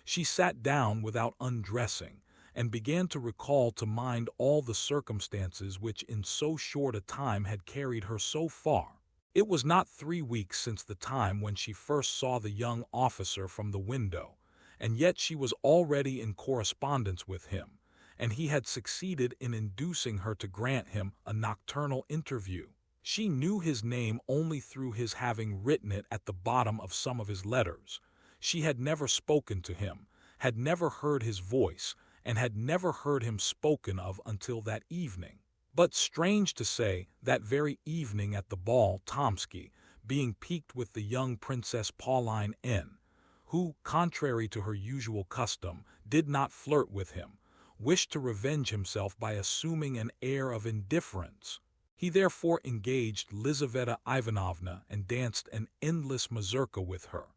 She sat down without undressing, and began to recall to mind all the circumstances which in so short a time had carried her so far. It was not 3 weeks since the time when she first saw the young officer from the window, and yet she was already in correspondence with him, and he had succeeded in inducing her to grant him a nocturnal interview. She knew his name only through his having written it at the bottom of some of his letters. She had never spoken to him, had never heard his voice, and had never heard him spoken of until that evening. But strange to say, that very evening at the ball Tomsky, being piqued with the young Princess Pauline N., who, contrary to her usual custom, did not flirt with him, wished to revenge himself by assuming an air of indifference. He therefore engaged Lizaveta Ivanovna and danced an endless mazurka with her.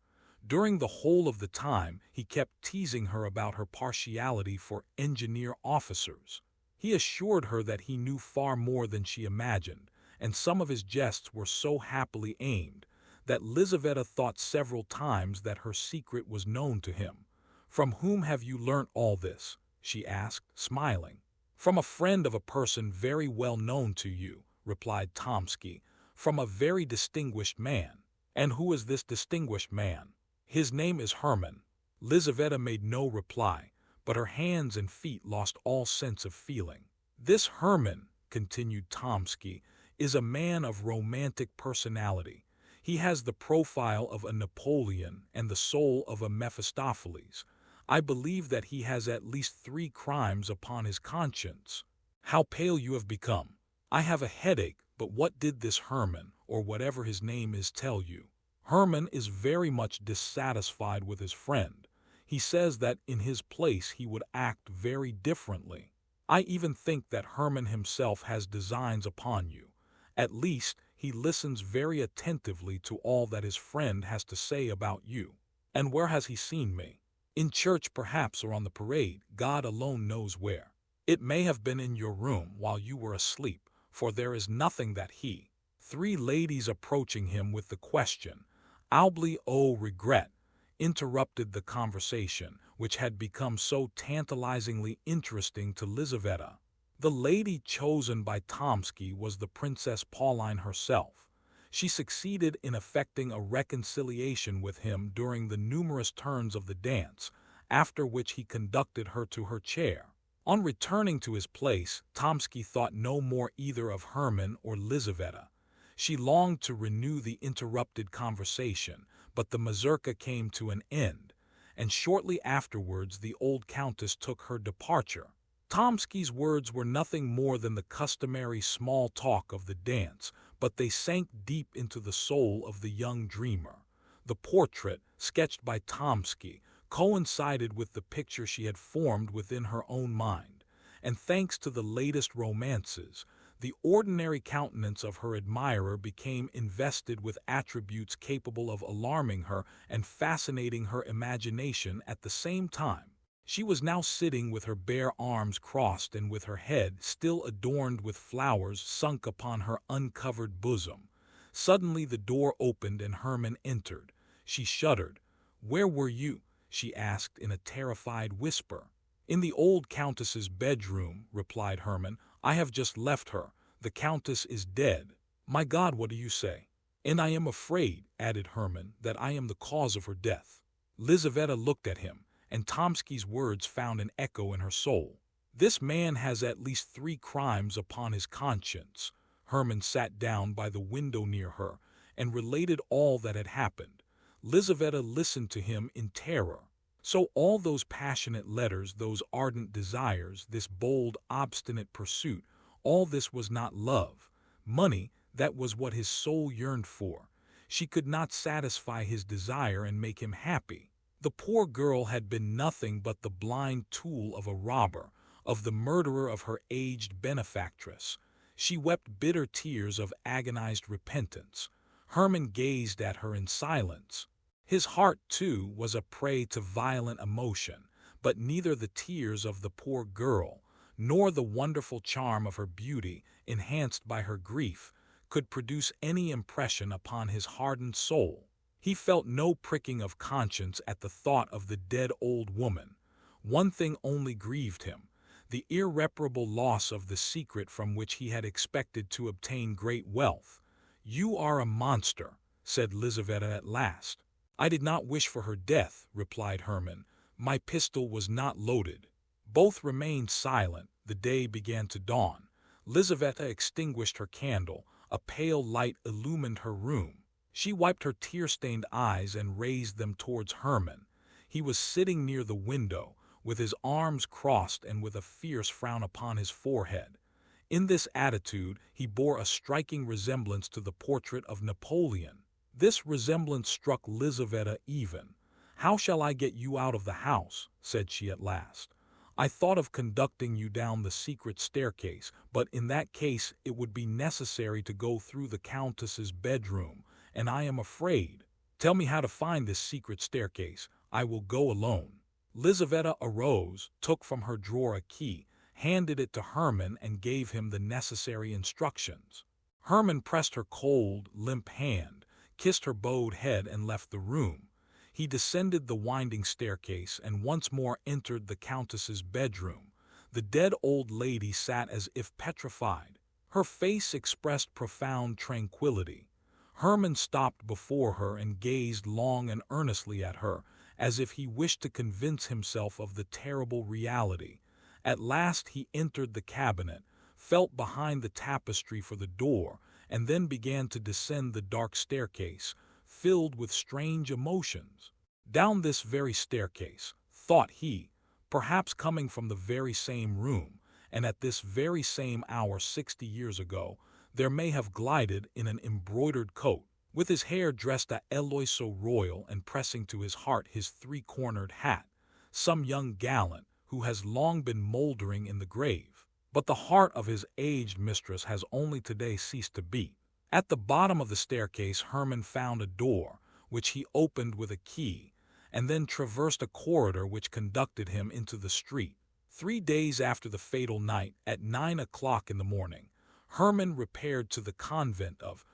During the whole of the time he kept teasing her about her partiality for engineer officers. He assured her that he knew far more than she imagined, and some of his jests were so happily aimed that Lizaveta thought several times that her secret was known to him. "From whom have you learnt all this?" she asked, smiling. "From a friend of a person very well known to you," replied Tomsky, "from a very distinguished man." "And who is this distinguished man?" "His name is Herman." Lizaveta made no reply, but her hands and feet lost all sense of feeling. "This Herman," continued Tomsky, "is a man of romantic personality. He has the profile of a Napoleon and the soul of a Mephistopheles. I believe that he has at least 3 crimes upon his conscience. How pale you have become! I have a headache, but what did this Herman, or whatever his name is, tell you?" "Herman is very much dissatisfied with his friend. He says that in his place he would act very differently. I even think that Herman himself has designs upon you. At least, he listens very attentively to all that his friend has to say about you." "And where has he seen me?" "In church perhaps, or on the parade, God alone knows where. It may have been in your room while you were asleep, for there is nothing that he—" 3 ladies approaching him with the question, "Oubli au regret," interrupted the conversation, which had become so tantalizingly interesting to Lizaveta. The lady chosen by Tomsky was the Princess Pauline herself. She succeeded in effecting a reconciliation with him during the numerous turns of the dance, after which he conducted her to her chair. On returning to his place, Tomsky thought no more either of Herman or Lizaveta. She longed to renew the interrupted conversation, but the mazurka came to an end, and shortly afterwards the old countess took her departure. Tomsky's words were nothing more than the customary small talk of the dance, but they sank deep into the soul of the young dreamer. The portrait, sketched by Tomsky, coincided with the picture she had formed within her own mind, and thanks to the latest romances, the ordinary countenance of her admirer became invested with attributes capable of alarming her and fascinating her imagination at the same time. She was now sitting with her bare arms crossed and with her head, still adorned with flowers, sunk upon her uncovered bosom. Suddenly the door opened and Herman entered. She shuddered. "Where were you?" she asked in a terrified whisper. "In the old countess's bedroom," replied Herman. "I have just left her. The countess is dead." "My God, what do you say?" "And I am afraid," added Herman, "that I am the cause of her death." Lizaveta looked at him, and Tomsky's words found an echo in her soul. "This man has at least 3 crimes upon his conscience." Herman sat down by the window near her, and related all that had happened. Lizaveta listened to him in terror. So all those passionate letters, those ardent desires, this bold, obstinate pursuit, all this was not love. Money, that was what his soul yearned for. She could not satisfy his desire and make him happy. The poor girl had been nothing but the blind tool of a robber, of the murderer of her aged benefactress. She wept bitter tears of agonized repentance. Herman gazed at her in silence. His heart, too, was a prey to violent emotion, but neither the tears of the poor girl, nor the wonderful charm of her beauty, enhanced by her grief, could produce any impression upon his hardened soul. He felt no pricking of conscience at the thought of the dead old woman. One thing only grieved him, the irreparable loss of the secret from which he had expected to obtain great wealth. "You are a monster," said Lizaveta at last. "I did not wish for her death," replied Herman. "My pistol was not loaded." Both remained silent. The day began to dawn. Lizaveta extinguished her candle. A pale light illumined her room. She wiped her tear-stained eyes and raised them towards Herman. He was sitting near the window, with his arms crossed and with a fierce frown upon his forehead. In this attitude he bore a striking resemblance to the portrait of Napoleon. This resemblance struck Lizaveta even. "How shall I get you out of the house?" said she at last. "I thought of conducting you down the secret staircase, but in that case it would be necessary to go through the Countess's bedroom, and I am afraid. Tell me how to find this secret staircase. I will go alone." Lizaveta arose, took from her drawer a key, handed it to Herman, and gave him the necessary instructions. Herman pressed her cold, limp hand, kissed her bowed head, and left the room. He descended the winding staircase and once more entered the Countess's bedroom. The dead old lady sat as if petrified. Her face expressed profound tranquility. Herman stopped before her and gazed long and earnestly at her, as if he wished to convince himself of the terrible reality. At last he entered the cabinet, felt behind the tapestry for the door, and then began to descend the dark staircase, filled with strange emotions. "Down this very staircase," thought he, "perhaps coming from the very same room, and at this very same hour 60 years ago, there may have glided in an embroidered coat, with his hair dressed à l'oiseau royal and pressing to his heart his three-cornered hat, some young gallant who has long been mouldering in the grave. But the heart of his aged mistress has only today ceased to beat." At the bottom of the staircase Herman found a door, which he opened with a key, and then traversed a corridor which conducted him into the street. 3 days after the fatal night, at 9 o'clock in the morning, Herman repaired to the convent of,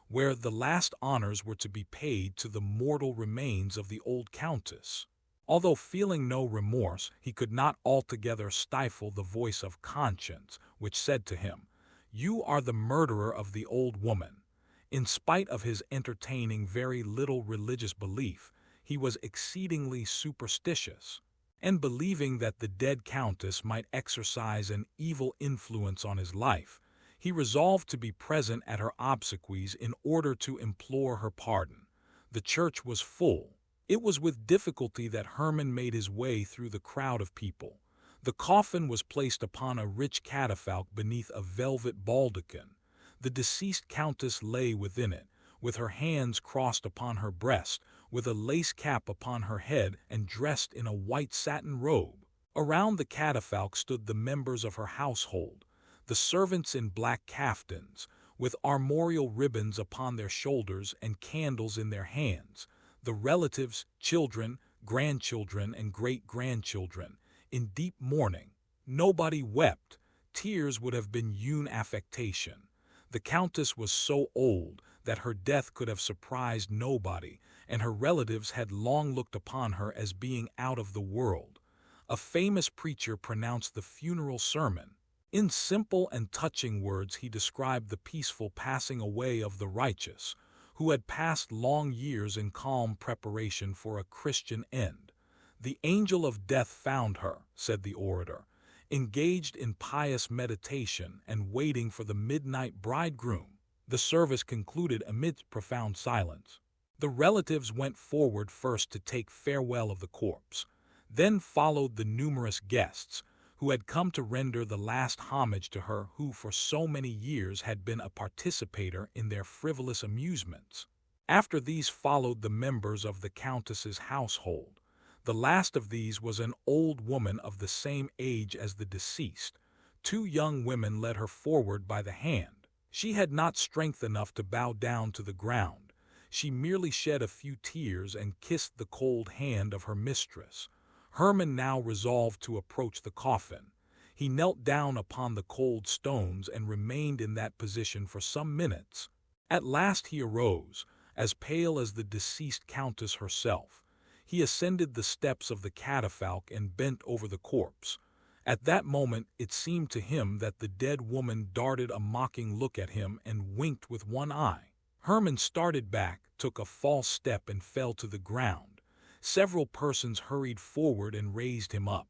where the last honors were to be paid to the mortal remains of the old countess. Although feeling no remorse, he could not altogether stifle the voice of conscience, which said to him, "You are the murderer of the old woman." In spite of his entertaining very little religious belief, he was exceedingly superstitious, and believing that the dead countess might exercise an evil influence on his life, he resolved to be present at her obsequies in order to implore her pardon. The church was full. It was with difficulty that Herman made his way through the crowd of people. The coffin was placed upon a rich catafalque beneath a velvet baldachin. The deceased countess lay within it, with her hands crossed upon her breast, with a lace cap upon her head and dressed in a white satin robe. Around the catafalque stood the members of her household, the servants in black caftans, with armorial ribbons upon their shoulders and candles in their hands, the relatives, children, grandchildren, and great-grandchildren, in deep mourning. Nobody wept. Tears would have been une affectation. The countess was so old that her death could have surprised nobody, and her relatives had long looked upon her as being out of the world. A famous preacher pronounced the funeral sermon. In simple and touching words he described the peaceful passing away of the righteous, who had passed long years in calm preparation for a Christian end. "The angel of death found her," said the orator, "engaged in pious meditation and waiting for the midnight bridegroom." The service concluded amidst profound silence. The relatives went forward first to take farewell of the corpse. Then followed the numerous guests, who had come to render the last homage to her who for so many years had been a participator in their frivolous amusements. After these followed the members of the countess's household. The last of these was an old woman of the same age as the deceased. 2 young women led her forward by the hand. She had not strength enough to bow down to the ground. She merely shed a few tears and kissed the cold hand of her mistress. Herman now resolved to approach the coffin. He knelt down upon the cold stones and remained in that position for some minutes. At last he arose, as pale as the deceased countess herself. He ascended the steps of the catafalque and bent over the corpse. At that moment it seemed to him that the dead woman darted a mocking look at him and winked with one eye. Herman started back, took a false step and fell to the ground. Several persons hurried forward and raised him up.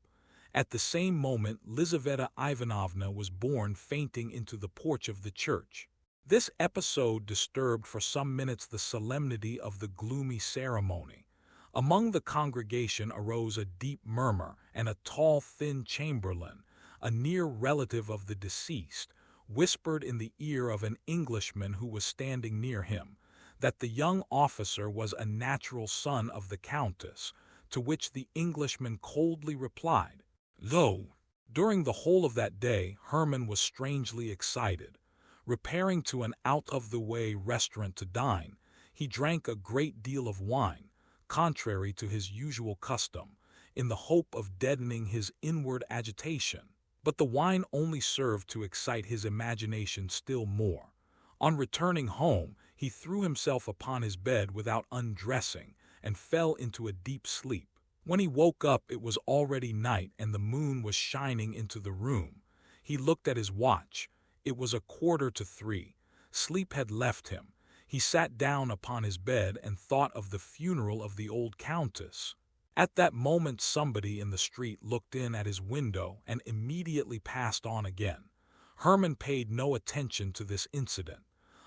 At the same moment Lizaveta Ivanovna was borne fainting into the porch of the church. This episode disturbed for some minutes the solemnity of the gloomy ceremony. Among the congregation arose a deep murmur, and a tall, thin chamberlain, a near relative of the deceased, whispered in the ear of an Englishman who was standing near him, that the young officer was a natural son of the countess, to which the Englishman coldly replied, "Lo." During the whole of that day Herman was strangely excited. Repairing to an out-of-the-way restaurant to dine, he drank a great deal of wine, contrary to his usual custom, in the hope of deadening his inward agitation. But the wine only served to excite his imagination still more. On returning home, he threw himself upon his bed without undressing, and fell into a deep sleep. When he woke up it was already night and the moon was shining into the room. He looked at his watch. It was 2:45. Sleep had left him. He sat down upon his bed and thought of the funeral of the old countess. At that moment somebody in the street looked in at his window and immediately passed on again. Herman paid no attention to this incident.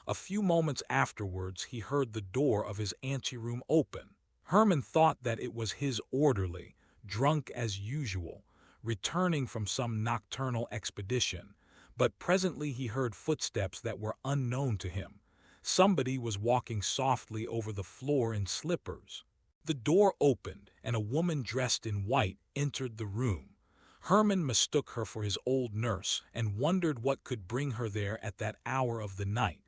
A few moments afterwards he heard the door of his anteroom open. Herman thought that it was his orderly, drunk as usual, returning from some nocturnal expedition, but presently he heard footsteps that were unknown to him. Somebody was walking softly over the floor in slippers. The door opened, and a woman dressed in white entered the room. Herman mistook her for his old nurse and wondered what could bring her there at that hour of the night.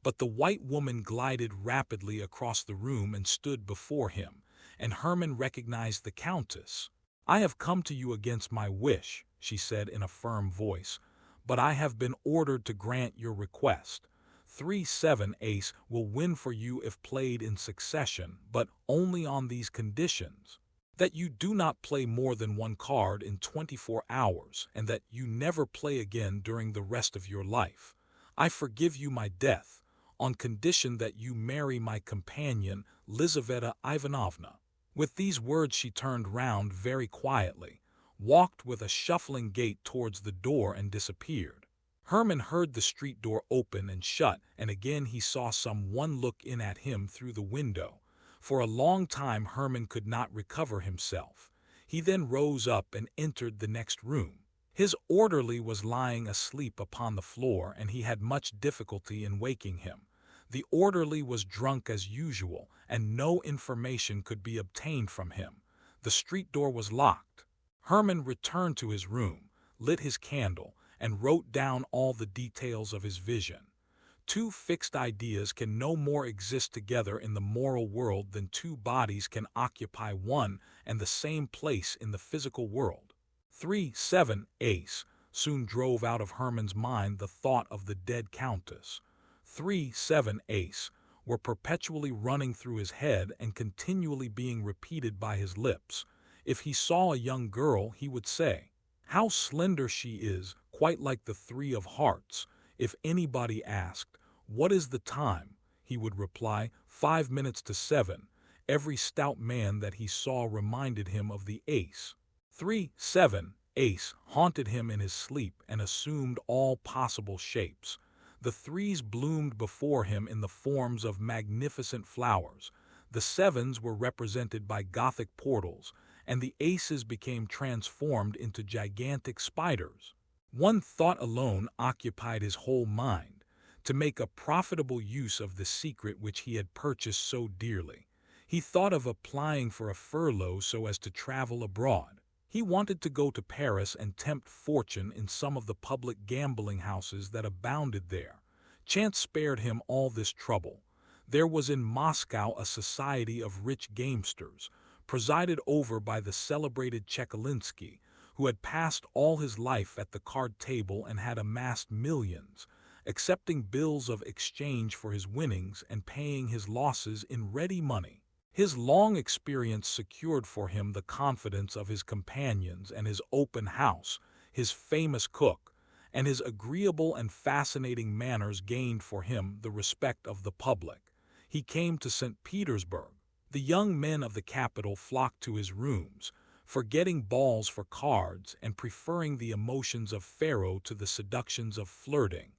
But the white woman glided rapidly across the room and stood before him, and Herman recognized the countess. "I have come to you against my wish," she said in a firm voice, "but I have been ordered to grant your request. 3-7 ace will win for you if played in succession, but only on these conditions: that you do not play more than one card in 24 hours, and that you never play again during the rest of your life. I forgive you my death, on condition that you marry my companion, Lizaveta Ivanovna." With these words she turned round very quietly, walked with a shuffling gait towards the door and disappeared. Herman heard the street door open and shut, and again he saw some one look in at him through the window. For a long time Herman could not recover himself. He then rose up and entered the next room. His orderly was lying asleep upon the floor, and he had much difficulty in waking him. The orderly was drunk as usual, and no information could be obtained from him. The street door was locked. Herman returned to his room, lit his candle, and wrote down all the details of his vision. Two fixed ideas can no more exist together in the moral world than two bodies can occupy one and the same place in the physical world. 3-7 ace soon drove out of Herman's mind the thought of the dead countess. 3-7 ace were perpetually running through his head and continually being repeated by his lips. If he saw a young girl, he would say, "How slender she is, quite like the 3 of hearts." If anybody asked, "What is the time?" he would reply, 5 minutes to 7. Every stout man that he saw reminded him of the ace. 3-7 ace haunted him in his sleep and assumed all possible shapes. The 3s bloomed before him in the forms of magnificent flowers. The 7s were represented by Gothic portals, and the aces became transformed into gigantic spiders. One thought alone occupied his whole mind: to make a profitable use of the secret which he had purchased so dearly. He thought of applying for a furlough so as to travel abroad. He wanted to go to Paris and tempt fortune in some of the public gambling houses that abounded there. Chance spared him all this trouble. There was in Moscow a society of rich gamesters, presided over by the celebrated Chekalinsky, who had passed all his life at the card table and had amassed millions, accepting bills of exchange for his winnings and paying his losses in ready money. His long experience secured for him the confidence of his companions, and his open house, his famous cook, and his agreeable and fascinating manners gained for him the respect of the public. He came to St. Petersburg. The young men of the capital flocked to his rooms, forgetting balls for cards and preferring the emotions of faro to the seductions of flirting.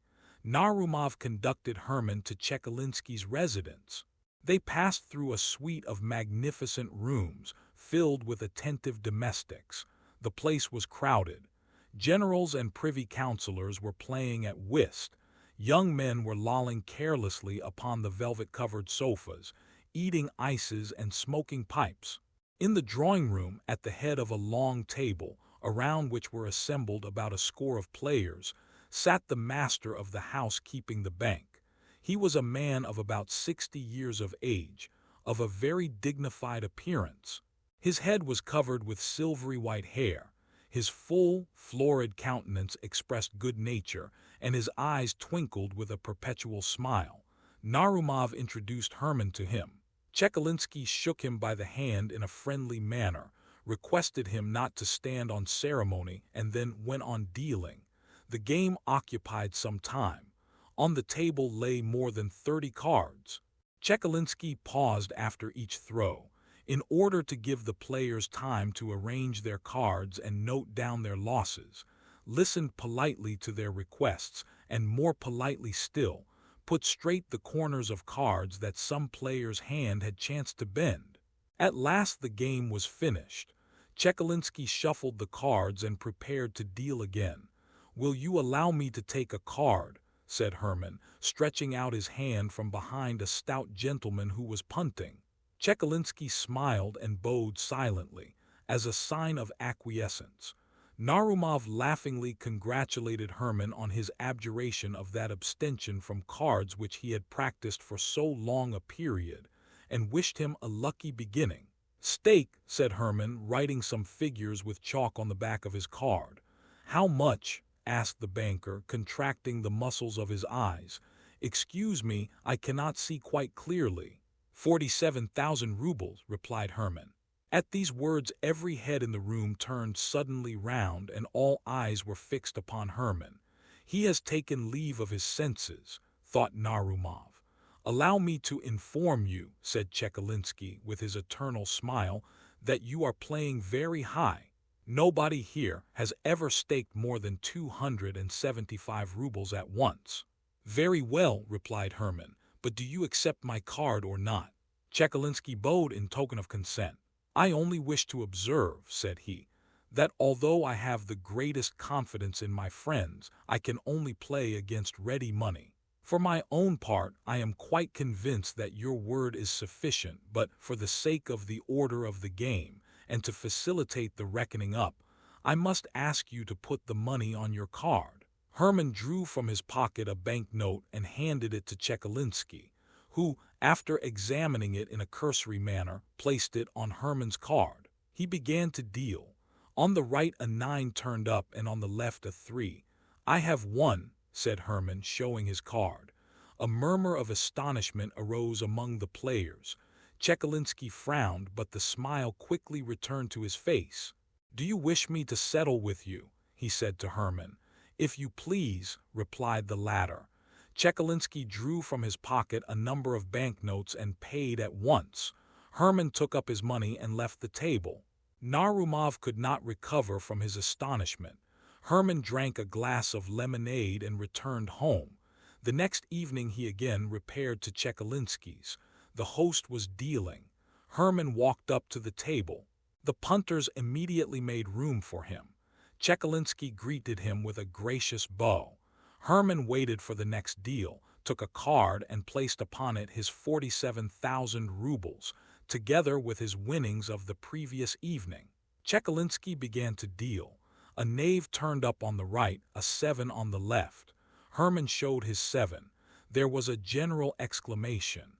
Narumov conducted Herman to Chekalinsky's residence. They passed through a suite of magnificent rooms filled with attentive domestics. The place was crowded. Generals and privy councillors were playing at whist. Young men were lolling carelessly upon the velvet-covered sofas, eating ices and smoking pipes. In the drawing-room, at the head of a long table, around which were assembled about a score of players, sat the master of the house keeping the bank. He was a man of about 60 years of age, of a very dignified appearance. His head was covered with silvery white hair. His full, florid countenance expressed good nature, and his eyes twinkled with a perpetual smile. Narumov introduced Herman to him. Chekalinsky shook him by the hand in a friendly manner, requested him not to stand on ceremony, and then went on dealing. The game occupied some time. On the table lay more than 30 cards. Chekalinsky paused after each throw, in order to give the players time to arrange their cards and note down their losses, listened politely to their requests, and more politely still, put straight the corners of cards that some player's hand had chanced to bend. At last the game was finished. Chekalinsky shuffled the cards and prepared to deal again. "Will you allow me to take a card?" said Herman, stretching out his hand from behind a stout gentleman who was punting. Chekalinsky smiled and bowed silently, as a sign of acquiescence. Narumov laughingly congratulated Herman on his abjuration of that abstention from cards which he had practiced for so long a period, and wished him a lucky beginning. "Stake," said Herman, writing some figures with chalk on the back of his card. "How much?" asked the banker, contracting the muscles of his eyes. "Excuse me, I cannot see quite clearly." 47,000 rubles, replied Herman. At these words every head in the room turned suddenly round, and all eyes were fixed upon Herman. "He has taken leave of his senses," thought Narumov. "Allow me to inform you," said Chekalinsky with his eternal smile, "that you are playing very high. Nobody here has ever staked more than 275 rubles at once." "Very well," replied Herman, "but do you accept my card or not?" Chekalinsky bowed in token of consent. "I only wish to observe," said he, "that although I have the greatest confidence in my friends, I can only play against ready money. For my own part, I am quite convinced that your word is sufficient, but for the sake of the order of the game, and to facilitate the reckoning up, I must ask you to put the money on your card." Herman drew from his pocket a banknote and handed it to Chekalinsky, who, after examining it in a cursory manner, placed it on Herman's card. He began to deal. On the right a 9 turned up, and on the left a 3. "I have won," said Herman, showing his card. A murmur of astonishment arose among the players. Chekalinsky frowned, but the smile quickly returned to his face. "Do you wish me to settle with you?" he said to Herman. "If you please," replied the latter. Chekalinsky drew from his pocket a number of banknotes and paid at once. Herman took up his money and left the table. Narumov could not recover from his astonishment. Herman drank a glass of lemonade and returned home. The next evening he again repaired to Chekalinsky's. The host was dealing. Herman walked up to the table. The punters immediately made room for him. Chekalinsky greeted him with a gracious bow. Herman waited for the next deal, took a card and placed upon it his 47,000 rubles, together with his winnings of the previous evening. Chekalinsky began to deal. A knave turned up on the right, a 7 on the left. Herman showed his 7. There was a general exclamation.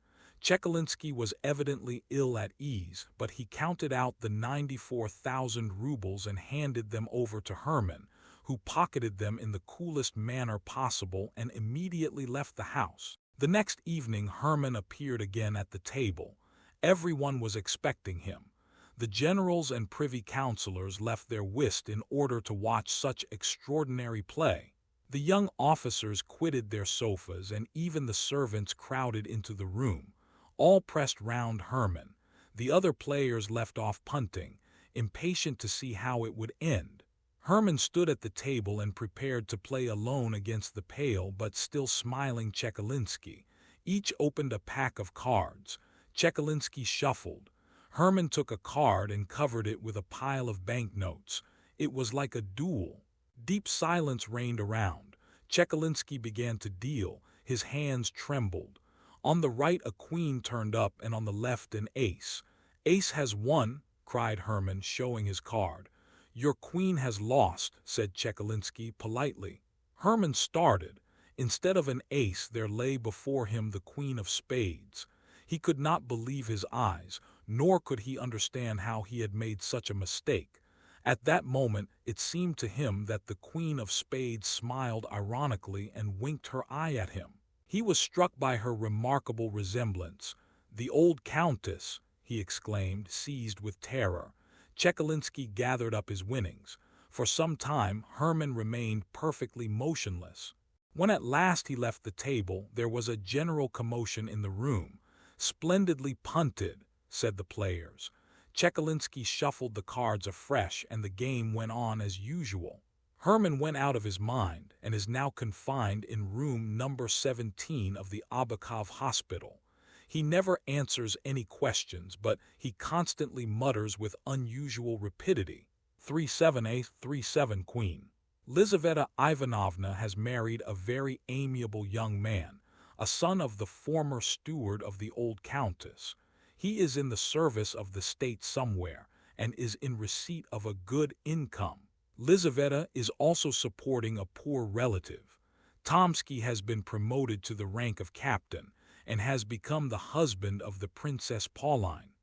Chekalinsky was evidently ill at ease, but he counted out the 94,000 rubles and handed them over to Herman, who pocketed them in the coolest manner possible and immediately left the house. The next evening Herman appeared again at the table. Everyone was expecting him. The generals and privy councillors left their whist in order to watch such extraordinary play. The young officers quitted their sofas, and even the servants crowded into the room. All pressed round Herman. The other players left off punting, impatient to see how it would end. Herman stood at the table and prepared to play alone against the pale but still smiling Chekalinsky. Each opened a pack of cards. Chekalinsky shuffled. Herman took a card and covered it with a pile of banknotes. It was like a duel. Deep silence reigned around. Chekalinsky began to deal. His hands trembled. On the right a queen turned up, and on the left an ace. "Ace has won," cried Herman, showing his card. "Your queen has lost," said Chekalinsky politely. Herman started. Instead of an ace there lay before him the queen of spades. He could not believe his eyes, nor could he understand how he had made such a mistake. At that moment it seemed to him that the queen of spades smiled ironically and winked her eye at him. He was struck by her remarkable resemblance. "The old countess!" he exclaimed, seized with terror. Chekalinsky gathered up his winnings. For some time Herman remained perfectly motionless. When at last he left the table, there was a general commotion in the room. "Splendidly punted," said the players. Chekalinsky shuffled the cards afresh, and the game went on as usual. Herman went out of his mind, and is now confined in room number 17 of the Abakov Hospital. He never answers any questions, but he constantly mutters with unusual rapidity, 3-7 ace, 3-7 queen. Lizaveta Ivanovna has married a very amiable young man, a son of the former steward of the old countess. He is in the service of the state somewhere, and is in receipt of a good income. Lizaveta is also supporting a poor relative. Tomsky has been promoted to the rank of captain, and has become the husband of the Princess Pauline.